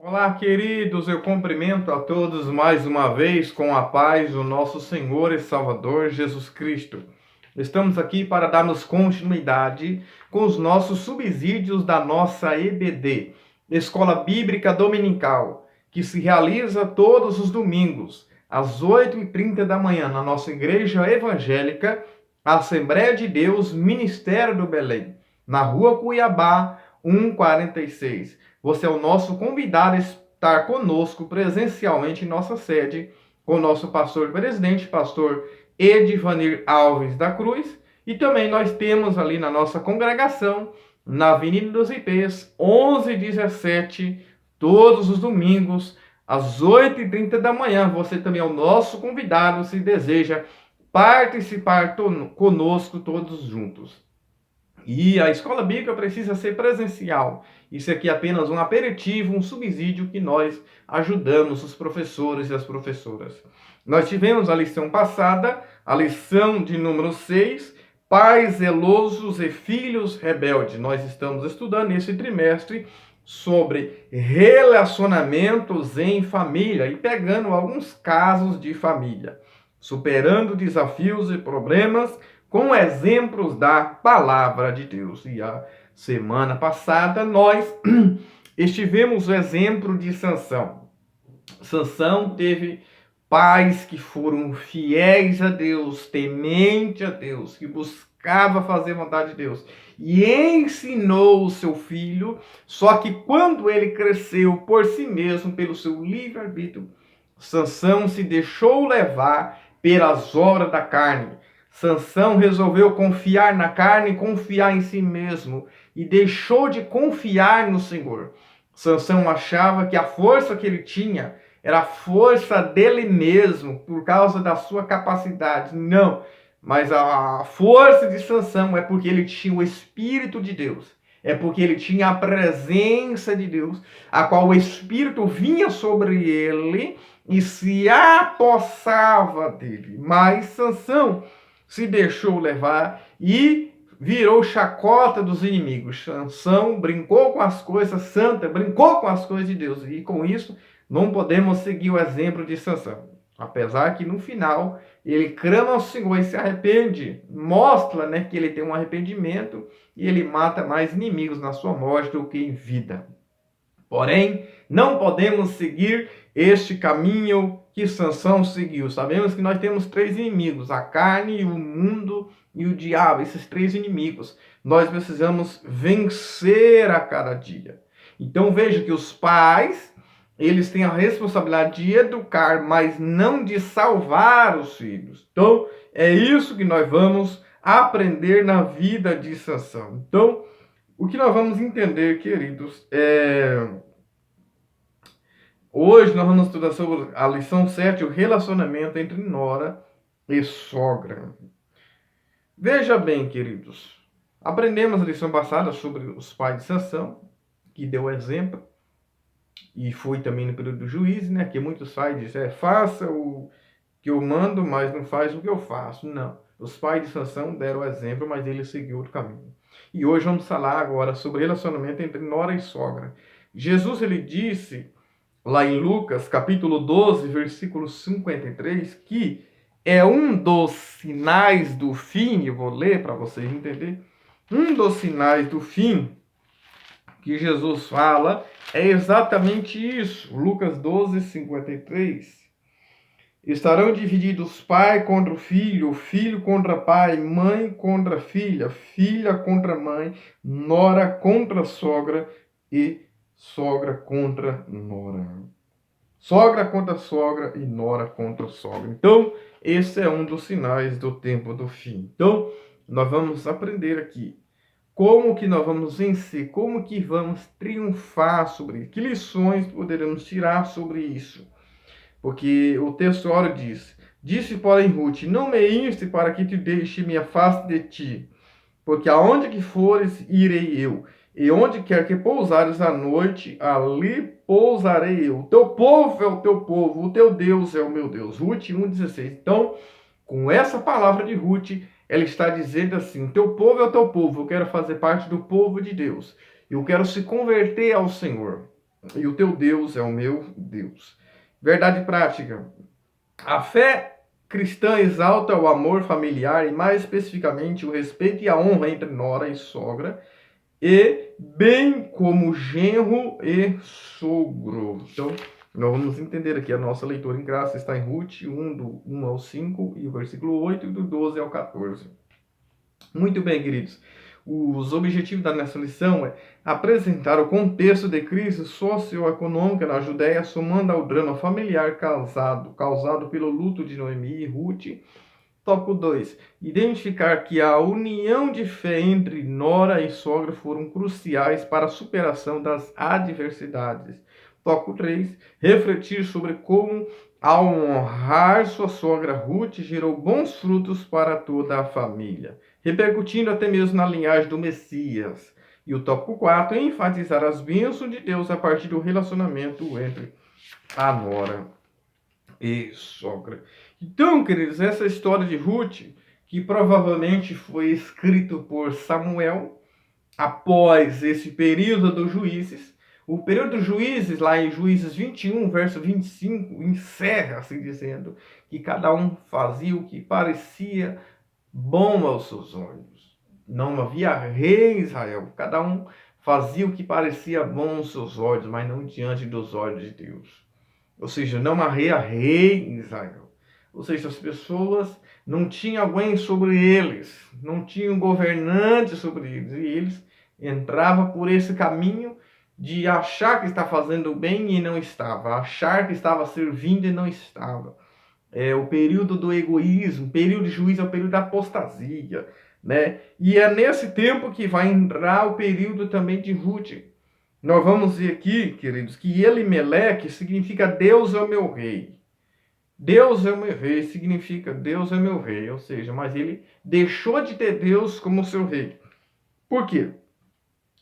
Olá, queridos, eu cumprimento a todos mais uma vez com a paz do nosso Senhor e Salvador Jesus Cristo. Estamos aqui para darmos continuidade com os nossos subsídios da nossa EBD, Escola Bíblica Dominical, que se realiza todos os domingos, às 8h30 da manhã, na nossa Igreja Evangélica, Assembleia de Deus, Ministério do Belém, na Rua Cuiabá, 146. Você é o nosso convidado a estar conosco presencialmente em nossa sede, com o nosso pastor presidente, pastor Edivanir Alves da Cruz, e também nós temos ali na nossa congregação, na Avenida dos Ipês, 1117, todos os domingos, às 8h30 da manhã. Você também é o nosso convidado, se deseja participar conosco todos juntos. E a escola bíblica precisa ser presencial. Isso aqui é apenas um aperitivo, um subsídio que nós ajudamos os professores e as professoras. Nós tivemos a lição passada, a lição de número 6, pais zelosos e filhos rebeldes. Nós estamos estudando nesse trimestre sobre relacionamentos em família e pegando alguns casos de família, superando desafios e problemas com exemplos da palavra de Deus. E a semana passada nós estivemos o exemplo de Sansão. Sansão teve pais que foram fiéis a Deus, temente a Deus, que buscava fazer a vontade de Deus. E ensinou o seu filho, só que quando ele cresceu por si mesmo, pelo seu livre-arbítrio, Sansão se deixou levar pelas obras da carne. Sansão resolveu confiar na carne, confiar em si mesmo e deixou de confiar no Senhor. Sansão achava que a força que ele tinha era a força dele mesmo, por causa da sua capacidade. Não, mas a força de Sansão é porque ele tinha o Espírito de Deus. É porque ele tinha a presença de Deus, a qual o Espírito vinha sobre ele e se apossava dele. Mas Sansão se deixou levar e virou chacota dos inimigos. Sansão brincou com as coisas santas, brincou com as coisas de Deus. E com isso, não podemos seguir o exemplo de Sansão. Apesar que no final, ele clama ao Senhor e se arrepende. Mostra, que ele tem um arrependimento e ele mata mais inimigos na sua morte do que em vida. Porém, não podemos seguir este caminho que Sansão seguiu. Sabemos que nós temos 3 inimigos, a carne, o mundo e o diabo. Esses 3 inimigos nós precisamos vencer a cada dia. Então veja que os pais, eles têm a responsabilidade de educar, mas não de salvar os filhos. Então é isso que nós vamos aprender na vida de Sansão. Então, o que nós vamos entender, queridos, hoje nós vamos estudar sobre a lição 7, o relacionamento entre nora e sogra. Veja bem, queridos, aprendemos a lição passada sobre os pais de Sansão, que deu exemplo, e foi também no período do juízo, que muitos pais dizem, faça o que eu mando, mas não faz o que eu faço. Não, os pais de Sansão deram exemplo, mas ele seguiu outro caminho. E hoje vamos falar agora sobre o relacionamento entre nora e sogra. Jesus, ele disse lá em Lucas, capítulo 12, versículo 53, que é um dos sinais do fim, eu vou ler para vocês entenderem, um dos sinais do fim que Jesus fala é exatamente isso. Lucas 12, 53. Estarão divididos pai contra o filho contra pai, mãe contra filha, filha contra mãe, nora contra sogra e sogra contra nora. Sogra contra sogra e nora contra sogra. Então, esse é um dos sinais do tempo do fim. Então, nós vamos aprender aqui como que nós vamos vencer, como que vamos triunfar sobre isso, que lições poderemos tirar sobre isso. Porque o texto ora diz, disse porém Ruth, não me inste para que te deixe me afaste de ti, porque aonde que fores, irei eu, e onde quer que pousares à noite, ali pousarei eu. O teu povo é o teu povo, o teu Deus é o meu Deus. Ruth 1,16. Então, com essa palavra de Ruth, ela está dizendo assim, o teu povo é o teu povo, eu quero fazer parte do povo de Deus. Eu quero se converter ao Senhor. e o teu Deus é o meu Deus. Verdade prática. A fé cristã exalta o amor familiar e, mais especificamente, o respeito e a honra entre nora e sogra, e bem como genro e sogro. Então, nós vamos entender aqui a nossa leitura em graça, está em Ruth 1, do 1 ao 5, e o versículo 8, e do 12 ao 14. Muito bem, queridos. Os objetivos da nossa lição é apresentar o contexto de crise socioeconômica na Judéia, somando ao drama familiar causado pelo luto de Noemi e Ruth. Tópico 2. Identificar que a união de fé entre nora e sogra foram cruciais para a superação das adversidades. Tópico 3. Refletir sobre como, ao honrar sua sogra Ruth, gerou bons frutos para toda a família, repercutindo até mesmo na linhagem do Messias. E o tópico 4. Enfatizar as bênçãos de Deus a partir do relacionamento entre a nora e sogra. Então, queridos, essa história de Ruth, que provavelmente foi escrito por Samuel após esse período dos juízes. O período dos juízes, lá em Juízes 21, verso 25, encerra assim dizendo que cada um fazia o que parecia bom aos seus olhos. Não havia rei em Israel, cada um fazia o que parecia bom aos seus olhos, mas não diante dos olhos de Deus. Ou seja, não havia rei em Israel. Ou seja, as pessoas não tinham alguém sobre eles, não tinham governante sobre eles, e eles entravam por esse caminho de achar que está fazendo bem e não estava, achar que estava servindo e não estava. É o período do egoísmo, período de juízo é o período da apostasia, né? E é nesse tempo que vai entrar o período também de Ruth. Nós vamos ver aqui, queridos, que Elimeleque significa Deus é o meu rei. Deus é o meu rei significa Deus é meu rei, ou seja, mas ele deixou de ter Deus como seu rei. Por quê?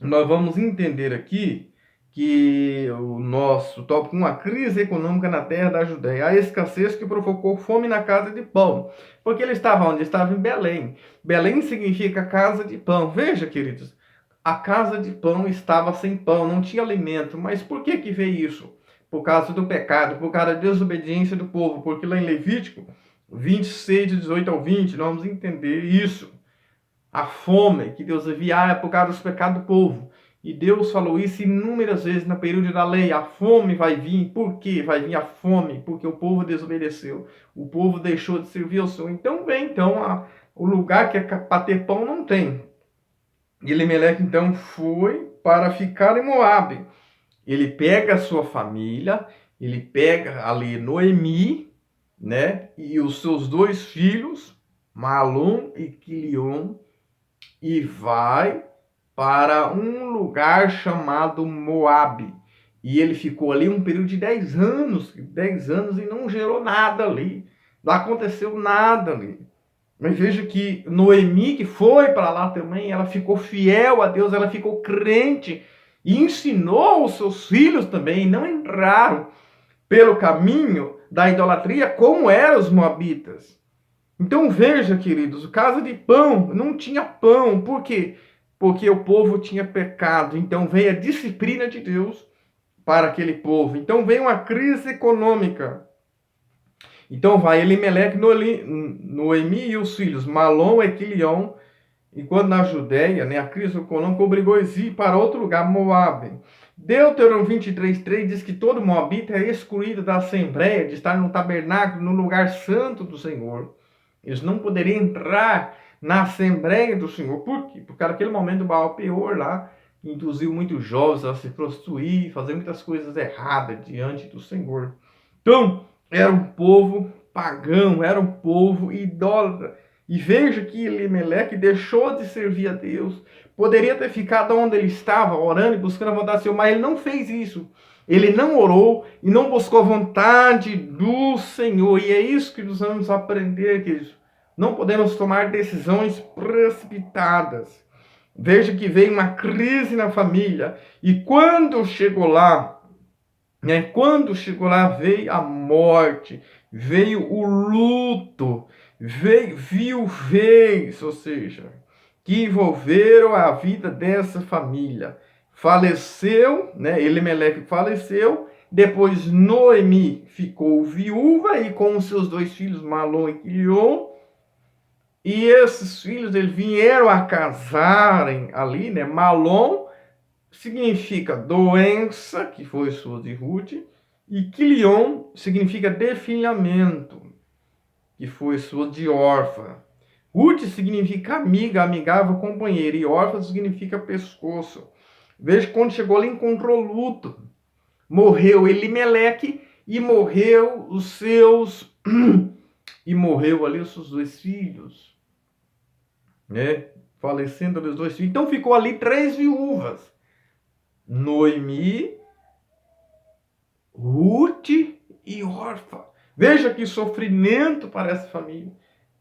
Nós vamos entender aqui que o nosso tópico 1, a crise econômica na terra da Judéia, a escassez que provocou fome na casa de pão. Porque ele estava onde? Estava em Belém. Belém significa casa de pão. Veja, queridos, a casa de pão estava sem pão, não tinha alimento. Mas por que veio isso? Por causa do pecado, por causa da desobediência do povo. Porque lá em Levítico 26, de 18 ao 20, nós vamos entender isso. A fome que Deus enviar é por causa dos pecados do povo. E Deus falou isso inúmeras vezes no período da lei. A fome vai vir. Por que vai vir a fome? Porque o povo desobedeceu. O povo deixou de servir ao Senhor. Então vem o lugar que é para ter pão não tem. E Elimeleque então foi para ficar em Moabe. Ele pega a sua família, ele pega ali Noemi, né? E os seus 2 filhos, Malom e Quilion, e vai para um lugar chamado Moabe. E ele ficou ali um período de 10 anos e não gerou nada ali. Não aconteceu nada ali. Mas veja que Noemi, que foi para lá também, ela ficou fiel a Deus, ela ficou crente e ensinou os seus filhos também, não entraram pelo caminho da idolatria como eram os moabitas. Então veja, queridos, casa de pão, não tinha pão. Por quê? Porque o povo tinha pecado. Então veio a disciplina de Deus para aquele povo. Então veio uma crise econômica. Então vai Elimeleque, Noemi e os filhos, Malom e Quilion, enquanto na Judéia, né, a crise econômica obrigou eles a ir para outro lugar, Moabe. Deuteronômio 23:3 diz que todo moabita é excluído da assembleia, de estar no tabernáculo, no lugar santo do Senhor. Eles não poderiam entrar na assembleia do Senhor. Por quê? Porque naquele momento o Baal Peor lá induziu muitos jovens a se prostituir, fazer muitas coisas erradas diante do Senhor. Então, era um povo pagão, era um povo idólatra. E veja que Elimeleque deixou de servir a Deus. Poderia ter ficado onde ele estava, orando e buscando a vontade do Senhor, mas ele não fez isso. Ele não orou e não buscou a vontade do Senhor. E é isso que nós vamos aprender, queridos. Não podemos tomar decisões precipitadas. Veja que veio uma crise na família. E quando chegou lá, veio a morte, veio o luto, veio viuvez, ou seja, que envolveram a vida dessa família. faleceu, né? Elimeleque faleceu, depois Noemi ficou viúva e com os seus 2 filhos, Malom e Quilion, e esses filhos eles vieram a casarem ali, né? Malom significa doença, que foi sua de Ruth, e Quilion significa definhamento, que foi sua de Orfa. Ruth significa amiga, amigável, companheira, e Orfa significa pescoço. Veja que quando chegou ali encontrou luto. Morreu Elimeleque e morreu os seus e morreu ali os seus 2 filhos, né? Falecendo ali os 2 filhos. Então ficou ali 3 viúvas: Noemi, Ruth e Orfa. Veja que sofrimento para essa família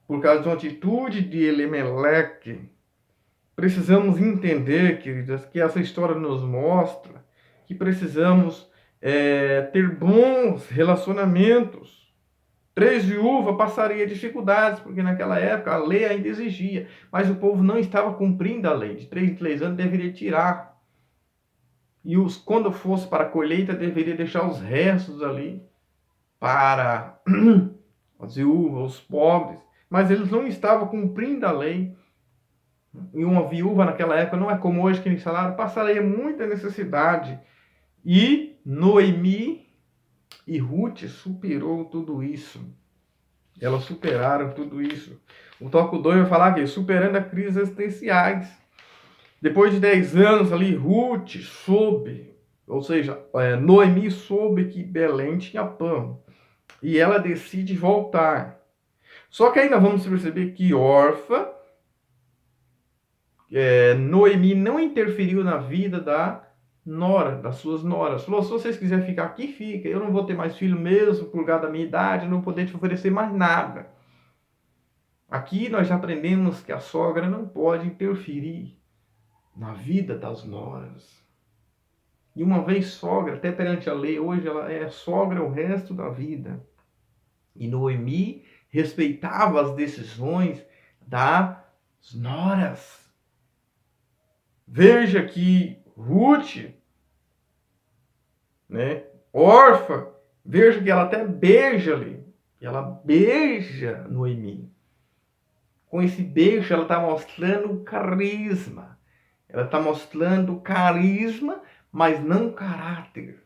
por causa de uma atitude de Elimeleque. Precisamos entender, queridas, que essa história nos mostra que precisamos ter bons relacionamentos. 3 viúvas passaria dificuldades, porque naquela época a lei ainda exigia, mas o povo não estava cumprindo a lei. De 3 em 3 anos deveria tirar. E quando fosse para a colheita, deveria deixar os restos ali para as viúvas, os pobres. Mas eles não estavam cumprindo a lei. E uma viúva naquela época não é como hoje, que eles falaram, passaria muita necessidade. E Noemi e Ruth superou tudo isso. Elas superaram tudo isso. O tópico 2 vai falar que superando as crises existenciais. Depois de 10 anos ali, Ruth soube, ou seja, Noemi soube que Belém tinha pão. E ela decide voltar. Só que ainda vamos perceber que Orfa, Noemi não interferiu na vida da nora, das suas noras. Falou, se vocês quiserem ficar aqui, fica. Eu não vou ter mais filho mesmo, por causa da minha idade, não vou poder te oferecer mais nada. Aqui nós aprendemos que a sogra não pode interferir na vida das noras. E uma vez sogra, até perante a lei, hoje ela é sogra o resto da vida. E Noemi respeitava as decisões das noras. Veja que Ruth, né, Orfa, veja que ela até beija ali. Ela beija Noemi. Com esse beijo ela está mostrando carisma. Ela está mostrando carisma, mas não caráter.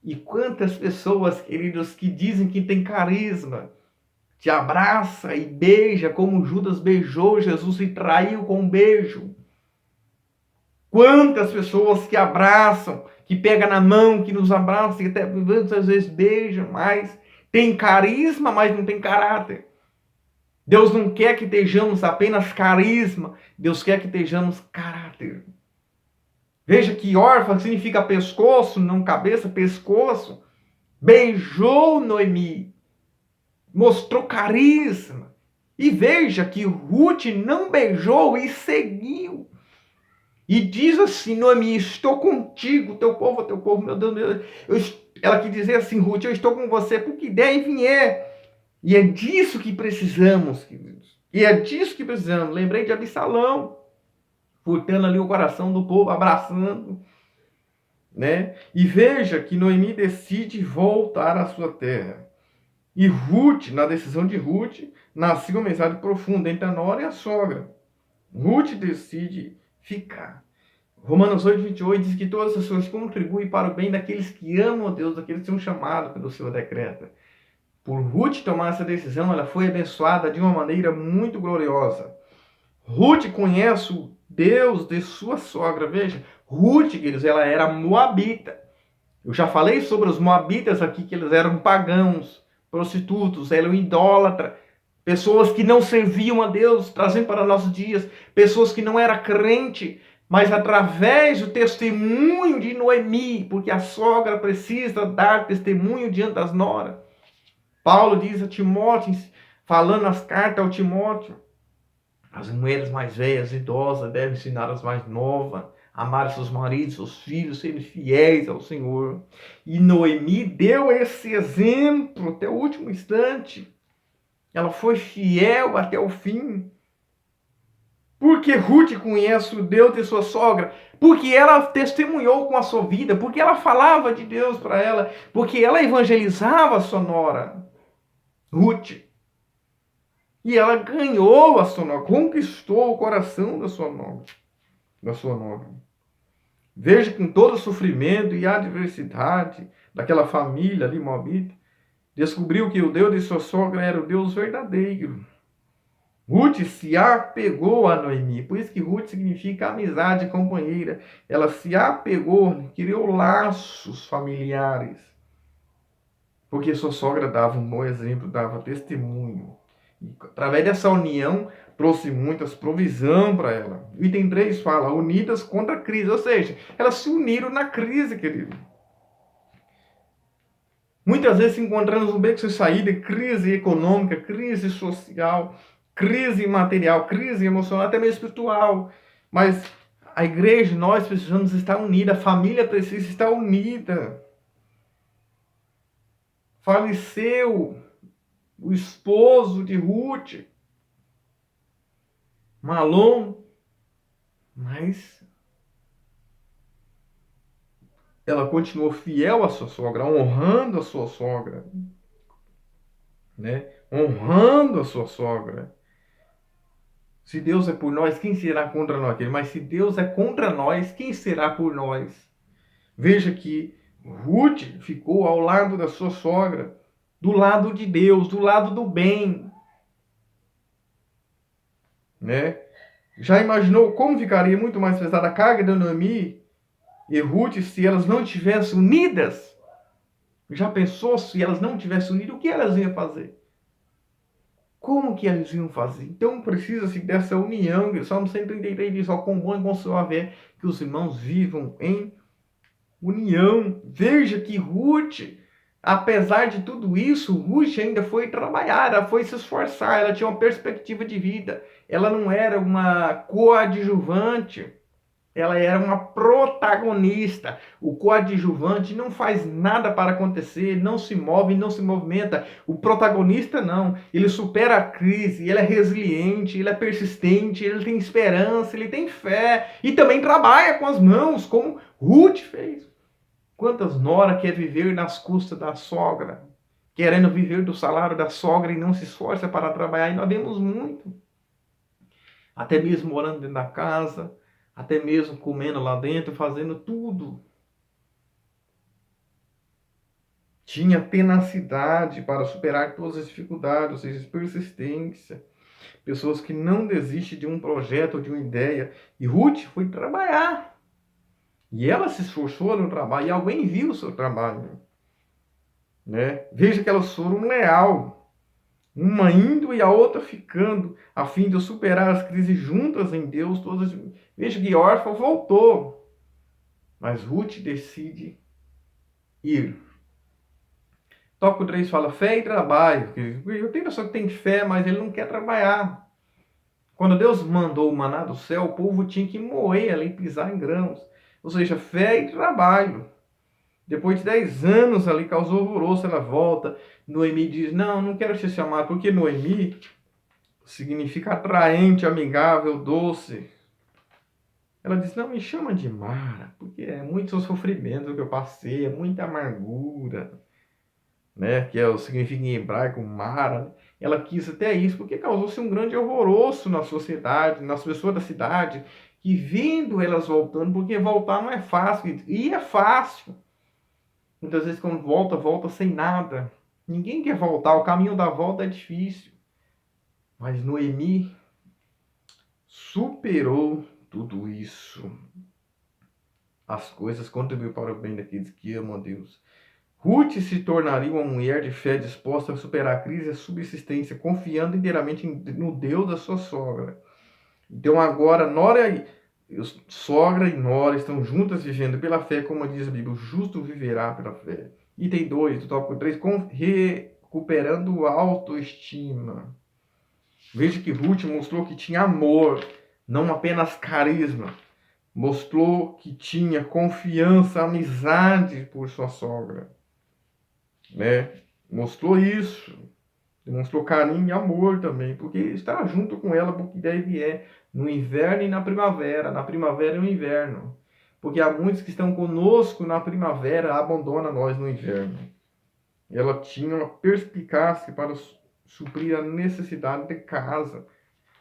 E quantas pessoas, queridos, que dizem que tem carisma, te abraça e beija como Judas beijou Jesus e traiu com um beijo. Quantas pessoas que abraçam, que pegam na mão, que nos abraçam, que até muitas vezes beijam, mas tem carisma, mas não tem caráter. Deus não quer que estejamos apenas carisma, Deus quer que estejamos caráter. Veja que Orfa significa pescoço, não cabeça, pescoço. Beijou Noemi, mostrou carisma. E veja que Ruth não beijou e seguiu. E diz assim, Noemi, estou contigo, teu povo, meu Deus. Ela quis dizer assim, Ruth, eu estou com você porque der e vier. E é disso que precisamos, queridos. E é disso que precisamos. Lembrei de Absalão, furtando ali o coração do povo, abraçando, né? E veja que Noemi decide voltar à sua terra. E Ruth, na decisão de Ruth, nasceu uma amizade profunda entre a nora e a sogra. Ruth decide ficar. Romanos 8:28 diz que todas as pessoas contribuem para o bem daqueles que amam a Deus, daqueles que são chamados pelo seu decreto. Por Ruth tomar essa decisão, ela foi abençoada de uma maneira muito gloriosa. Ruth conhece o Deus de sua sogra. Veja, Ruth, queridos, ela era moabita. Eu já falei sobre os moabitas aqui, que eles eram pagãos, prostitutos, eram idólatras, pessoas que não serviam a Deus, trazendo para nossos dias, pessoas que não eram crente, mas através do testemunho de Noemi, porque a sogra precisa dar testemunho diante das noras. Paulo diz a Timóteo, falando as cartas ao Timóteo, as mulheres mais velhas, idosas, devem ensinar as mais novas, amar seus maridos, seus filhos, serem fiéis ao Senhor. E Noemi deu esse exemplo até o último instante. Ela foi fiel até o fim. Porque Ruth conhece o Deus de sua sogra, porque ela testemunhou com a sua vida, porque ela falava de Deus para ela, porque ela evangelizava a sua nora, Ruth. E ela ganhou a sua nora, conquistou o coração da sua nora. Veja que com todo o sofrimento e adversidade daquela família ali, Moabita, descobriu que o Deus de sua sogra era o Deus verdadeiro. Ruth se apegou a Noemi, por isso que Ruth significa amizade, companheira. Ela se apegou, criou laços familiares, porque sua sogra dava um bom exemplo, dava testemunho. E, através dessa união, trouxe muitas provisão para ela. O item 3 fala, unidas contra a crise, ou seja, elas se uniram na crise, querido. Muitas vezes encontramos um beco sem saída, crise econômica, crise social, crise material, crise emocional, até mesmo espiritual. Mas a igreja, nós precisamos estar unida, a família precisa estar unida. Faleceu o esposo de Ruth, Malom, mas ela continuou fiel à sua sogra, honrando a sua sogra, né? Honrando a sua sogra. Se Deus é por nós, quem será contra nós? Mas se Deus é contra nós, quem será por nós? Veja que Ruth ficou ao lado da sua sogra, do lado de Deus, do lado do bem, né? Já imaginou como ficaria muito mais pesada a carga de Noemi e Ruth se elas não tivessem unidas? Já pensou se elas não tivessem unidas, o que elas iam fazer? Como que eles iam fazer? Então precisa-se dessa união. O Salmo 133 diz, ó, quão bom e quão suave é que os irmãos vivam em união. Veja que Ruth, apesar de tudo isso, Ruth ainda foi trabalhar, ela foi se esforçar, ela tinha uma perspectiva de vida. Ela não era uma coadjuvante, ela era uma protagonista. O coadjuvante não faz nada para acontecer, não se move, não se movimenta. O protagonista não. Ele supera a crise, ele é resiliente, ele é persistente, ele tem esperança, ele tem fé e também trabalha com as mãos, como Ruth fez. Quantas nora quer viver nas custas da sogra, querendo viver do salário da sogra e não se esforça para trabalhar? E nós vemos muito. Até mesmo morando dentro da casa, até mesmo comendo lá dentro, fazendo tudo. Tinha tenacidade para superar todas as dificuldades, ou seja, persistência. Pessoas que não desistem de um projeto ou de uma ideia. E Ruth foi trabalhar. E ela se esforçou no trabalho, e alguém viu o seu trabalho, né? Veja que elas foram leal, uma indo e a outra ficando, a fim de superar as crises juntas em Deus. Todas. Veja que Orfa voltou, mas Ruth decide ir. Tópico 3 fala fé e trabalho. Eu tenho pessoa que tem fé, mas ele não quer trabalhar. Quando Deus mandou o maná do céu, o povo tinha que moer ali, pisar em grãos. Ou seja, fé e trabalho. Depois de 10 anos ali, causou alvoroço, ela volta. Noemi diz, não quero te chamar, porque Noemi significa atraente, amigável, doce. Ela diz, não, me chama de Mara, porque é muito sofrimento que eu passei, é muita amargura, né? Que significa em hebraico Mara. Ela quis até isso, porque causou-se um grande alvoroço na sociedade, nas pessoas da cidade, que vendo elas voltando, porque voltar não é fácil, e é fácil. Muitas vezes quando volta sem nada. Ninguém quer voltar, o caminho da volta é difícil. Mas Noemi superou tudo isso. As coisas contribuíram para o bem daqueles que amam a Deus. Ruth se tornaria uma mulher de fé disposta a superar a crise e a subsistência, confiando inteiramente no Deus da sua sogra. Então agora, sogra e nora estão juntas vivendo pela fé, como diz a Bíblia, o justo viverá pela fé. Item 2, do tópico 3, recuperando a autoestima. Veja que Ruth mostrou que tinha amor, não apenas carisma. Mostrou que tinha confiança, amizade por sua sogra, né? Mostrou isso. Demonstrou carinho e amor também, porque estar junto com ela, porque deve no inverno e na primavera e no inverno. Porque há muitos que estão conosco na primavera, abandonam nós no inverno. Ela tinha uma perspicácia para suprir a necessidade de casa.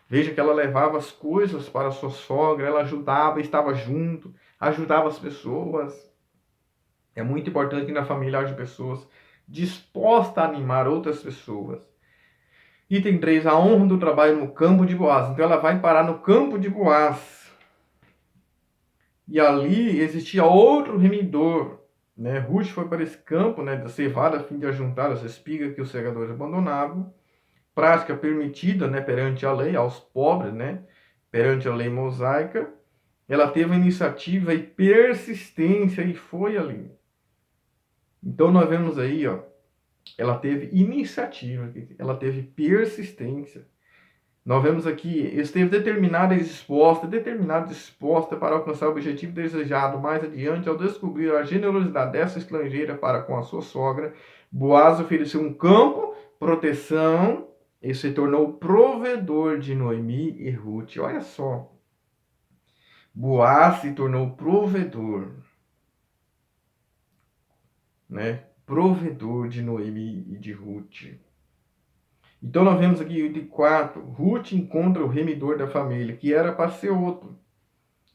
Veja que ela levava as coisas para sua sogra, ela ajudava, estava junto, ajudava as pessoas. É muito importante que na família haja pessoas dispostas a animar outras pessoas. Item 3, a honra do trabalho no campo de Boaz. Então ela vai parar no campo de Boaz. E ali existia outro remidor, né? Ruth foi para esse campo, né, da cevada a fim de ajuntar as espigas que os segadores abandonavam. Prática permitida, né, perante a lei, aos pobres, né, perante a lei mosaica. Ela teve iniciativa e persistência e foi ali. Então nós vemos aí, ó, ela teve iniciativa, ela teve persistência. Nós vemos aqui, esteve determinada e disposta para alcançar o objetivo desejado mais adiante, ao descobrir a generosidade dessa estrangeira para com a sua sogra. Boaz ofereceu um campo, proteção, e se tornou provedor de Noemi e Ruth. Olha só, Boaz se tornou provedor, né? Provedor de Noemi e de Ruth. Então nós vemos aqui de 4, Ruth encontra o remidor da família, que era para ser outro.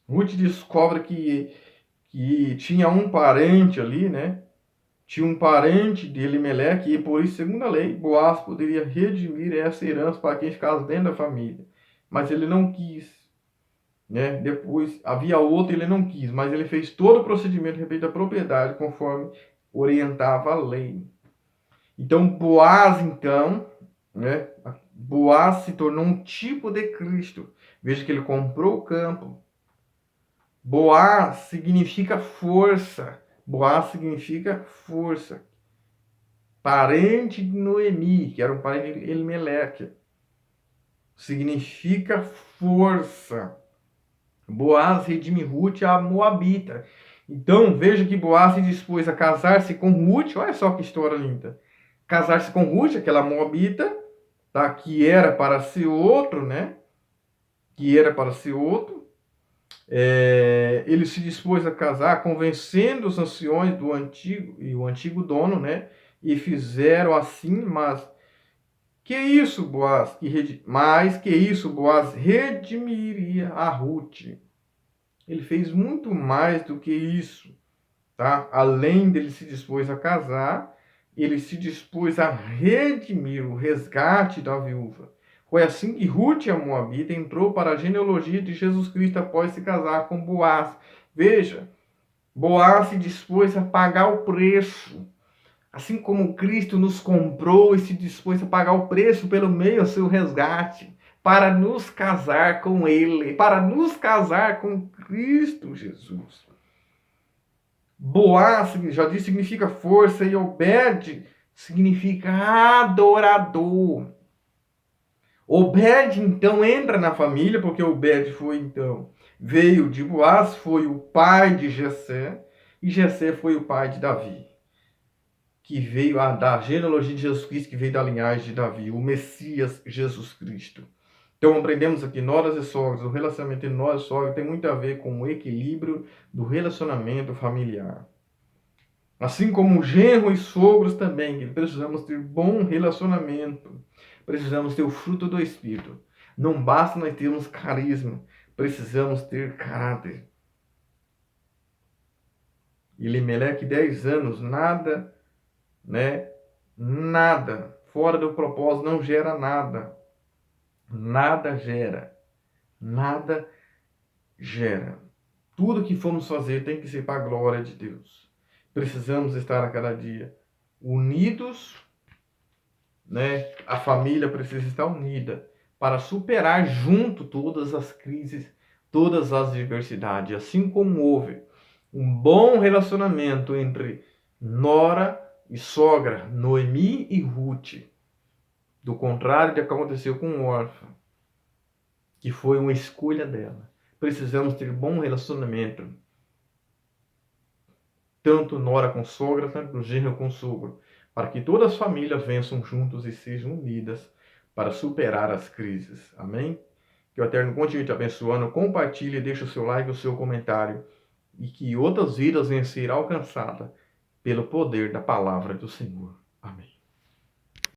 Ruth descobre que tinha um parente ali, né? Tinha um parente de Elimeleque, e por isso, segundo a lei, Boaz poderia redimir essa herança para quem ficasse dentro da família. Mas ele não quis, né? Depois havia outro, ele não quis, mas ele fez todo o procedimento a respeito da propriedade, conforme orientava a lei. Então, Boaz, então, né? Boaz se tornou um tipo de Cristo. Veja que ele comprou o campo. Boaz significa força. Boaz significa força. Parente de Noemi, que era um parente de Elimeleque. Significa força. Boaz redime Ruth, a Moabita. Então, veja que Boaz se dispôs a casar-se com Ruth. Olha só que história linda. Casar-se com Ruth, aquela Moabita, tá? Que era para ser outro, né? Que era para ser outro. Ele se dispôs a casar, convencendo os anciões do antigo e o antigo dono, né? E fizeram assim, mas que isso, Boaz? Boaz redimiria a Ruth. Ele fez muito mais do que isso, tá? Além dele se dispôs a casar, ele se dispôs a redimir o resgate da viúva. Foi assim que Ruth, a Moabita, entrou para a genealogia de Jesus Cristo após se casar com Boaz. Veja, Boaz se dispôs a pagar o preço. Assim como Cristo nos comprou e se dispôs a pagar o preço pelo meio do seu resgate, para nos casar com Ele, para nos casar com Cristo Jesus. Boaz, já disse, significa força, e Obed significa adorador. Obed, então, entra na família, porque Obed veio de Boaz, foi o pai de Jessé, e Jessé foi o pai de Davi, que veio da genealogia de Jesus Cristo, que veio da linhagem de Davi, o Messias Jesus Cristo. Então, aprendemos aqui, noras e sogros, o relacionamento entre nós e sogros tem muito a ver com o equilíbrio do relacionamento familiar. Assim como genro e sogros também, precisamos ter bom relacionamento. Precisamos ter o fruto do Espírito. Não basta nós termos carisma, precisamos ter caráter. Elimeleque, 10 anos, nada, né? Nada. Fora do propósito não gera nada. Nada gera. Nada gera. Tudo que formos fazer tem que ser para a glória de Deus. Precisamos estar a cada dia unidos, né? A família precisa estar unida para superar junto todas as crises, todas as adversidades. Assim como houve um bom relacionamento entre nora e sogra, Noemi e Ruth, do contrário do que aconteceu com Orfa, que foi uma escolha dela. Precisamos ter bom relacionamento, tanto nora com sogra, tanto genro com sogro, para que todas as famílias vençam juntos e sejam unidas para superar as crises. Amém? Que o Eterno continue te abençoando. Compartilhe, deixe o seu like, o seu comentário. E que outras vidas venham a ser alcançadas pelo poder da palavra do Senhor.